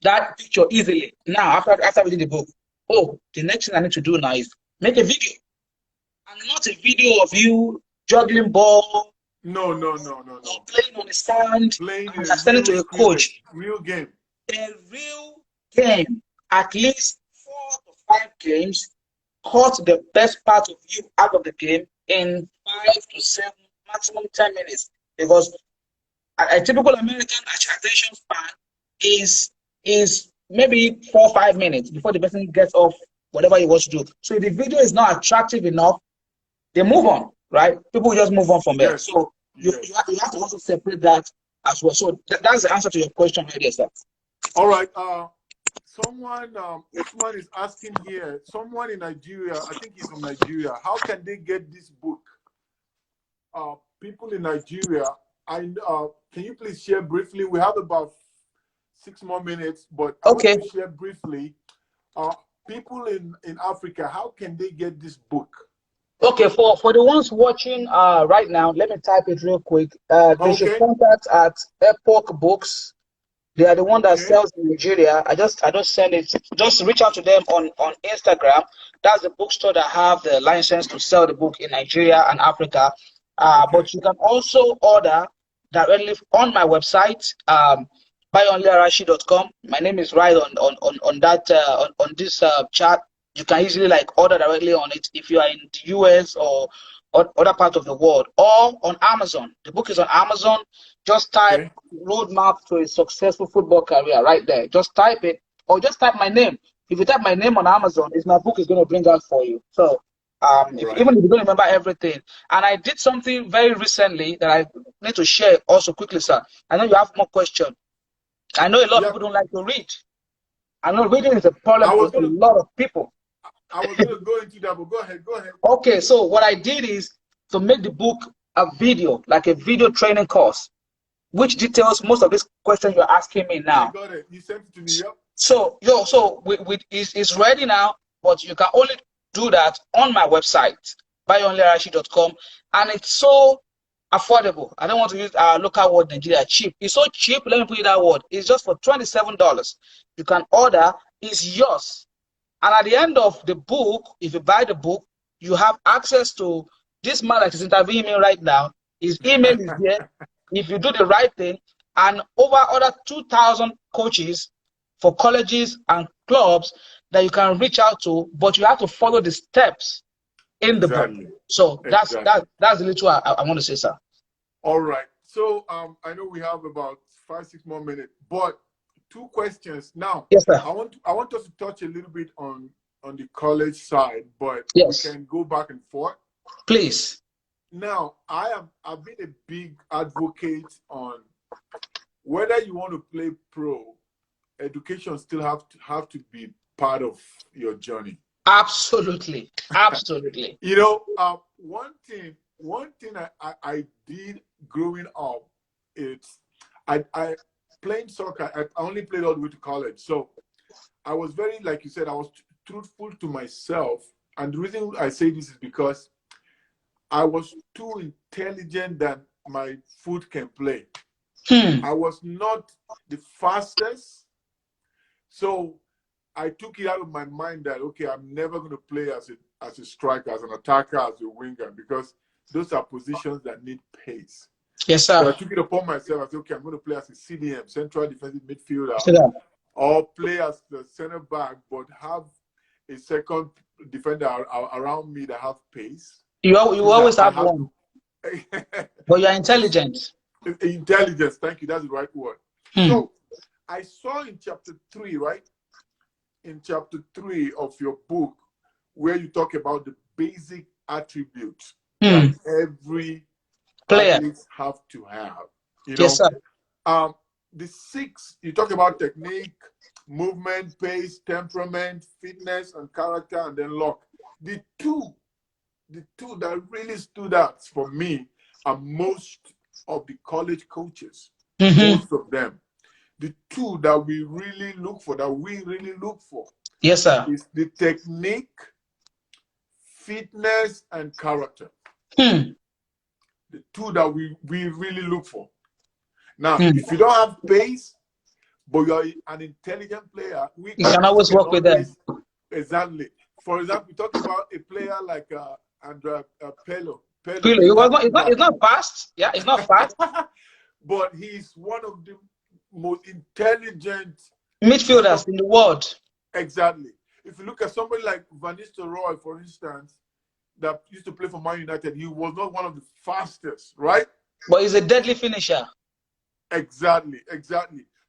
that picture easily. Now, after reading the book, oh, the next thing I need to do now is make a video. And not a video of you juggling ball. No. Or playing on the stand. Playing and sending to a coach. Real game. A real game. At least 4 to 5 games. Cut the best part of you out of the game in 5 to 7, maximum 10 minutes. Because a typical American attention span is maybe 4 or 5 minutes before the person gets off whatever he wants to do. So if the video is not attractive enough, they move on, right? People just move on from there. Yes. So you have to also separate that as well. So that's the answer to your question right there, sir. All right. Someone is asking here, someone in Nigeria, I think he's from Nigeria, how can they get this book? People in Nigeria, can you please share briefly? We have about 6 more minutes, but I want Okay. you to share briefly. People in Africa, how can they get this book? Okay, for the ones watching right now, let me type it real quick. They should Okay. contact at Epoch Books. They are the one that Okay. sells in Nigeria. I don't send it. Just reach out to them on Instagram. That's the bookstore that have the license to sell the book in Nigeria and Africa. Okay. But you can also order directly on my website, Bayonle.com. My name is right on that on this chat. You can easily like order directly on it if you are in the US or other part of the world, or on Amazon. The book is on Amazon. Just type Okay. roadmap to a successful football career right there. Just type it, or just type my name. If you type my name on Amazon, it's my book is going to bring out for you. So Right. even if you don't remember everything, and I did something very recently that I need to share also quickly, sir. I know you have more questions. I know a lot of Yeah. people don't like to read. I know reading is a problem I for was a gonna lot of people. go into that, but go ahead. Go ahead. Okay, so what I did is to make the book a video, like a video training course, which details most of these questions you're asking me I now. got it. You sent it to me. Yep. So it's ready now, but you can only do that on my website, Bayonle.com, and it's so affordable. I don't want to use our local word Nigeria, cheap. It's so cheap, let me put it that word. It's just for $27. You can order, it's yours. And at the end of the book, if you buy the book, you have access to this man that is interviewing me right now. His email is there. If you do the right thing, and over other 2,000 coaches for colleges and clubs that you can reach out to, but you have to follow the steps in the book. Exactly. So that's Exactly. that's the little I want to say, sir. All right. So I know we have about 5-6 more minutes, but 2 questions. Now, Yes, sir. I want us to touch a little bit on the college side, but we Yes, can go back and forth. please. Now, I've been a big advocate on whether you want to play pro, education still have to be part of your journey. Absolutely. Absolutely. You know, one thing I did growing up, it's I playing soccer. I only played all the way to college, so I was very, like you said, I was truthful to myself. And the reason I say this is because I was too intelligent that my foot can play. I was not the fastest, so I took it out of my mind that okay, I'm never going to play as a striker, as an attacker, as a winger, because those are positions that need pace. Yes, So I sir. took it upon myself. I said, okay, I'm going to play as a CDM, central defensive midfielder, Sit down. or play as the center back, but have a second defender around me that have pace. You Means always I have have one, to but you're intelligent. intelligence. Thank you. That's the right word. Hmm. So I saw in chapter 3, right? In chapter 3 of your book, where you talk about the basic attributes that every Player. athletes have to have. You Yes, know, sir. the 6 you talk about technique, movement, pace, temperament, fitness, and character, and then luck. The two that really stood out for me are most of the college coaches, most of them. The 2 that we really look for, Yes, sir. is the technique, fitness, and character. Hmm. The 2 that we really look for. Now, Hmm. if you don't have pace, but you're an intelligent player, we You can coaches always can work with them. always, exactly. For example, talk about a player like Andrea Pello. Pello, Really, he's not it's not fast. Yeah, it's not fast. but he's one of the most intelligent Midfielders some in the world, exactly. If you look at somebody like Van Nistelrooy, for instance, that used to play for Man United, he was not one of the fastest, right? but he's a deadly finisher. Exactly.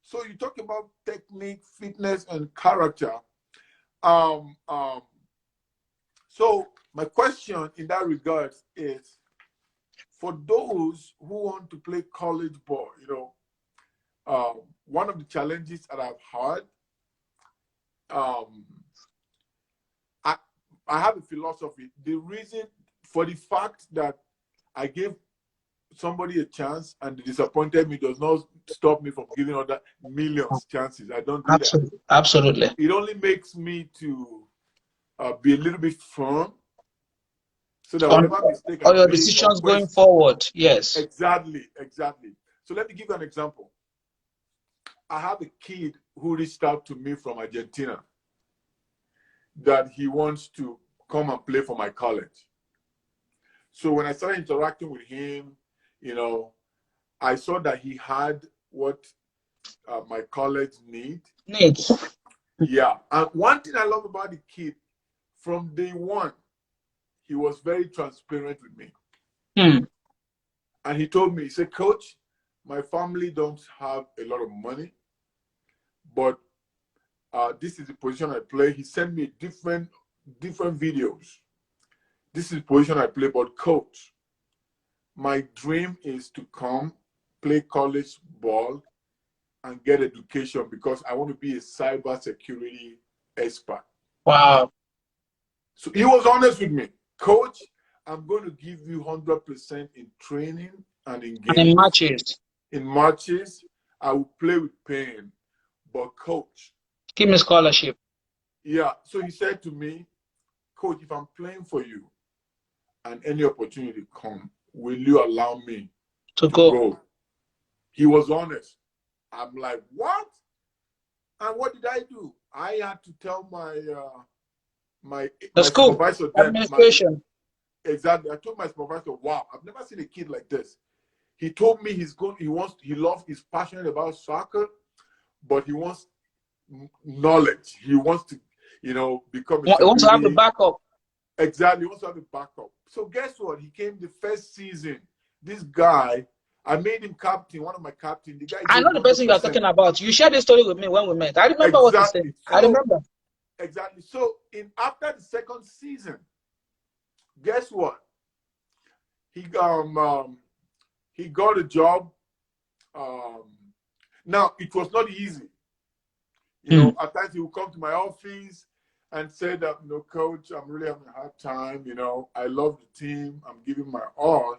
So you talk about technique, fitness, and character. Um, um, so my question in that regard is, for those who want to play college ball, one of the challenges that I've had, I I have a philosophy. The reason for the fact that I gave somebody a chance and they disappointed me does not stop me from giving other millions chances. I don't do Absolutely. that. Absolutely. It only makes me to be a little bit firm, so that On whatever mistake I all your make or decisions going question, forward. Yes. exactly. So let me give you an example. I have a kid who reached out to me from Argentina that he wants to come and play for my college. So when I started interacting with him, I saw that he had what my college needs. Yeah. And one thing I love about the kid, from day one, he was very transparent with me. And he told me, he said, Coach, my family don't have a lot of money, but this is the position I play. He sent me different videos. This is the position I play, but coach, my dream is to come play college ball and get education because I want to be a cyber security expert. Wow. So he was honest with me. Coach, I'm going to give you 100% in training and in games. And in matches. In matches, I will play with pain. But coach, give me scholarship. Yeah. So he said to me, Coach, if I'm playing for you and any opportunity come, will you allow me to go? He was honest. I'm like, what? And what did I do? I had to tell my my school supervisor administration. Exactly. I told my supervisor, wow, I've never seen a kid like this. He told me he's passionate about soccer, but he wants knowledge. He wants to, become a security. He wants to have the backup. Exactly. He wants to have a backup. So guess what? He came the first season. This guy, I made him captain, one of my captains. The guy. I know the person you are talking about. You shared this story with me when we met. I remember what you said. I remember. Exactly. So after the second season, guess what? He got a job. Now it was not easy. At times he would come to my office and say that, Coach, I'm really having a hard time. I love the team. I'm giving my all.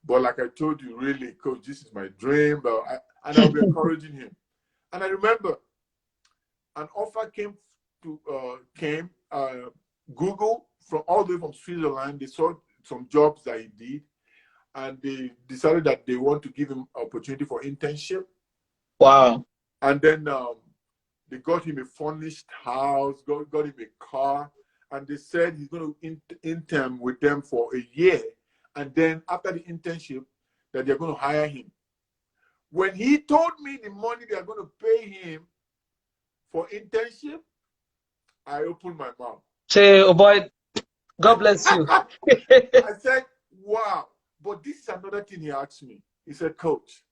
But like I told you, really, Coach, this is my dream. And I'll be encouraging him. And I remember an offer came Google from all the way from Switzerland. They saw some jobs that he did, and they decided that they want to give him opportunity for internship. Wow. And then they got him a furnished house, got him a car, and they said he's going to intern with them for a year. And then after the internship, that they're going to hire him. When he told me the money they are going to pay him for internship, I opened my mouth. Say, oh boy, God bless you. I said, wow. But this is another thing he asked me. He said, Coach,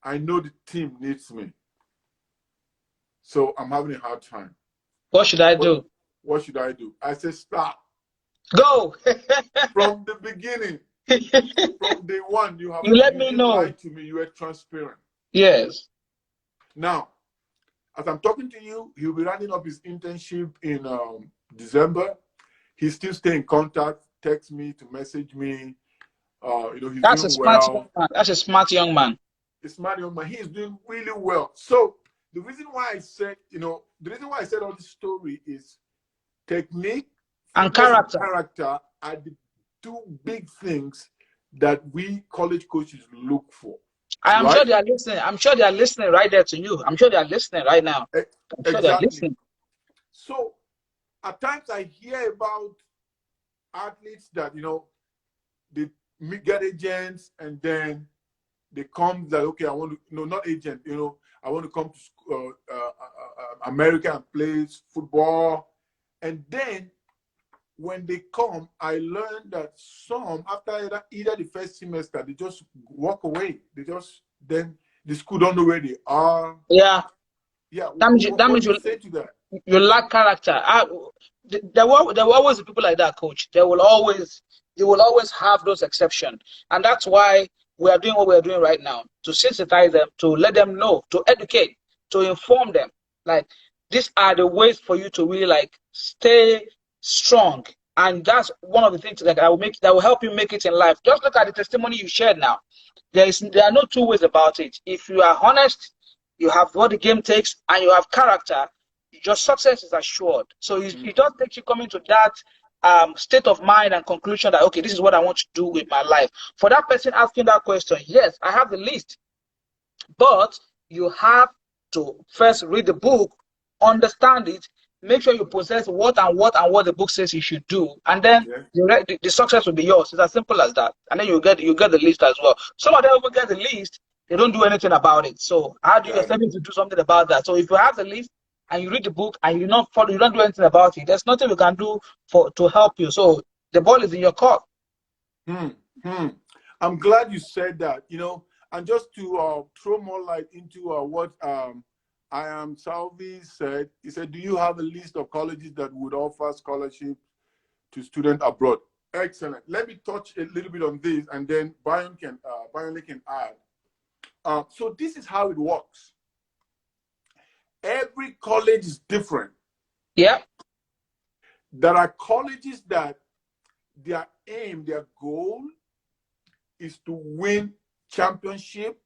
I know the team needs me. So I'm having a hard time. What should I do? What should I do? I said, stop. Go. From the beginning. From day one, you let me know. Lied to me. You were transparent. Yes. Now, as I'm talking to you, he'll be running up his internship in December. He still stay in contact, text me to message me. He's That's doing a smart well. young man. That's a smart young man. A smart young man. He's doing really well. So the reason why I said, all this story is technique and character. Character are the two big things that we college coaches look for. I'm sure they are listening. I'm sure they are listening right there to you. I'm sure they are listening right now. I'm sure they are listening. So at times I hear about athletes that, they get agents and then they come that, okay, I want to, not agent, I want to come to America and play football. And then when they come, I learned that some, after either the first semester, they just walk away. Then the school don't know where they are. Yeah. Yeah. That means you say to that? You lack character. There will always be people like that, Coach. You will always have those exceptions. And that's why we are doing what we are doing right now, to sensitize them, to let them know, to educate, to inform them. Like, these are the ways for you to really stay strong. And that's one of the things that will help you make it in life. Just look at the testimony you shared now. there are no two ways about it. If you are honest, you have what the game takes, and you have character, your success is assured. So it just takes you coming to that state of mind and conclusion that, okay, this is what I want to do with my life. For that person asking that question, yes, I have the list, but you have to first read the book, understand it, make sure you possess what the book says you should do, and then the success will be yours. It's as simple as that. And then you get the list as well. Some of them will get the list, they don't do anything about it. So how do you expect them to do something about that? So if you have the list and you read the book and you don't follow, you don't do anything about it, there's nothing we can do to help you. So the ball is in your court. I'm glad you said that, you know, and just to throw more light into what I am Salvi said. He said, do you have a list of colleges that would offer scholarship to students abroad? Excellent. Let me touch a little bit on this, and then Bayonle can add. So this is how it works. Every college is different. Yeah. There are colleges that their aim, their goal is to win championship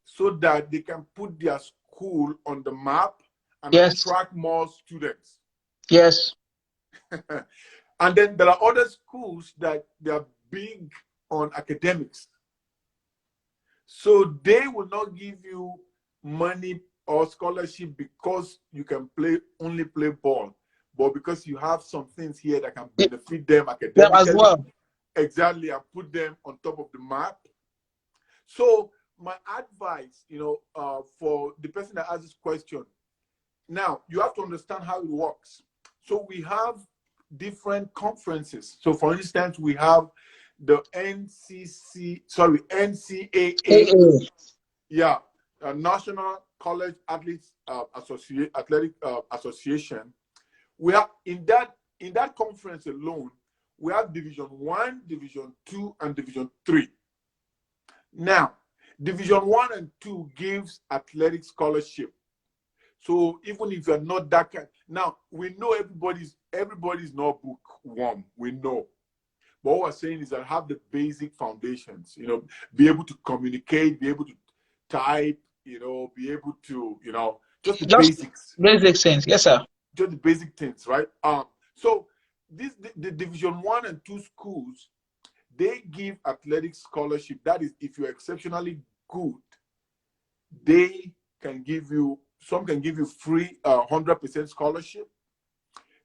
so that they can put their school on the map and attract more students. Yes. And then there are other schools that they are big on academics. So they will not give you money or scholarship because you can only play ball, but because you have some things here that can benefit them academically as well. Exactly, and put them on top of the map. So my advice, you know, for the person that asked this question, now you have to understand how it works. So we have different conferences. So for instance, we have the NCAA, National College Athletic Association. We have in that conference alone, we have Division 1, Division 2, and Division 3. Now, Division 1 and 2 gives athletic scholarship. So even if you're not that kind, now we know everybody's not bookworm. We know. But what we're saying is that have the basic foundations, you know, be able to communicate, be able to type, you know, be able to, you know, just the basics. Basic things, yes, sir. Just the basic things, right? So the Division 1 and 2 schools, they give athletic scholarship. That is, if you're exceptionally good, they can give you, some can give you free 100% scholarship.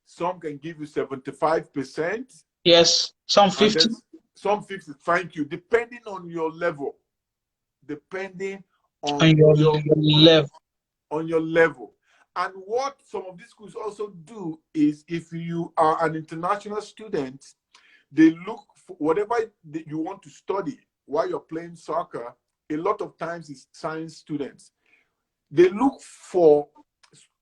Some can give you 75%. Yes, some 50. Some 50, thank you, depending on your level. Depending on your level. On your level. And what some of these schools also do is, if you are an international student, they look for whatever you want to study while you're playing soccer. A lot of times it's science students. They look for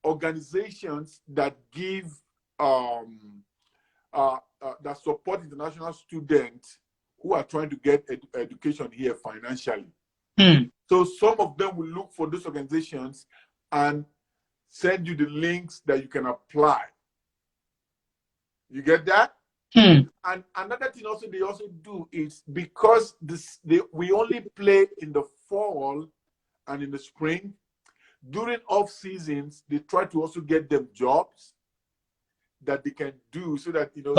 organizations that give that support international students who are trying to get education here financially. So some of them will look for those organizations and send you the links that you can apply. You get that? And another thing also they also do is, because we only play in the fall and in the spring, during off seasons, they try to also get them jobs that they can do so that, you know,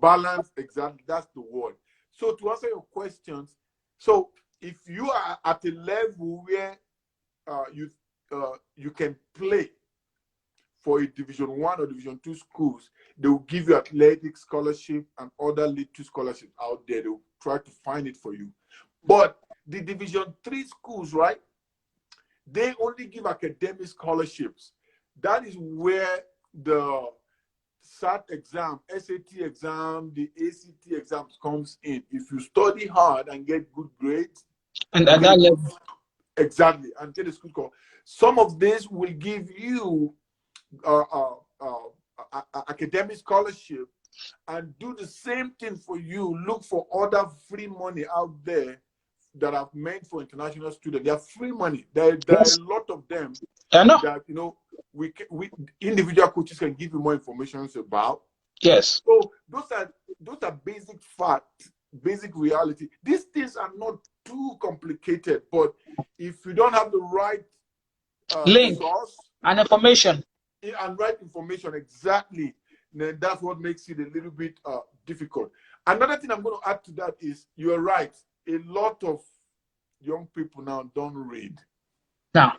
balance, exactly, that's the word. So to answer your questions, so if you are at a level where you can play for a Division 1 or Division 2 schools, they will give you athletic scholarship and other League 2 scholarships out there. They will try to find it for you. But the Division 3 schools, right, they only give academic scholarships. That is where the SAT exam, SAT exam, the ACT exams comes in. If you study hard and get good grades, and at that level, exactly, and get a school call. Some of this will give you academic scholarship and do the same thing for you. Look for other free money out there that are meant for international students. They are free money. There are a lot of them that, you know, we individual coaches can give you more information about. Yes. So those are basic facts basic reality. These things are not too complicated, but if you don't have the right Link source and information. And right information, exactly, then that's what makes it a little bit difficult. Another thing I'm going to add to that is, you're right, a lot of young people now don't read. Now,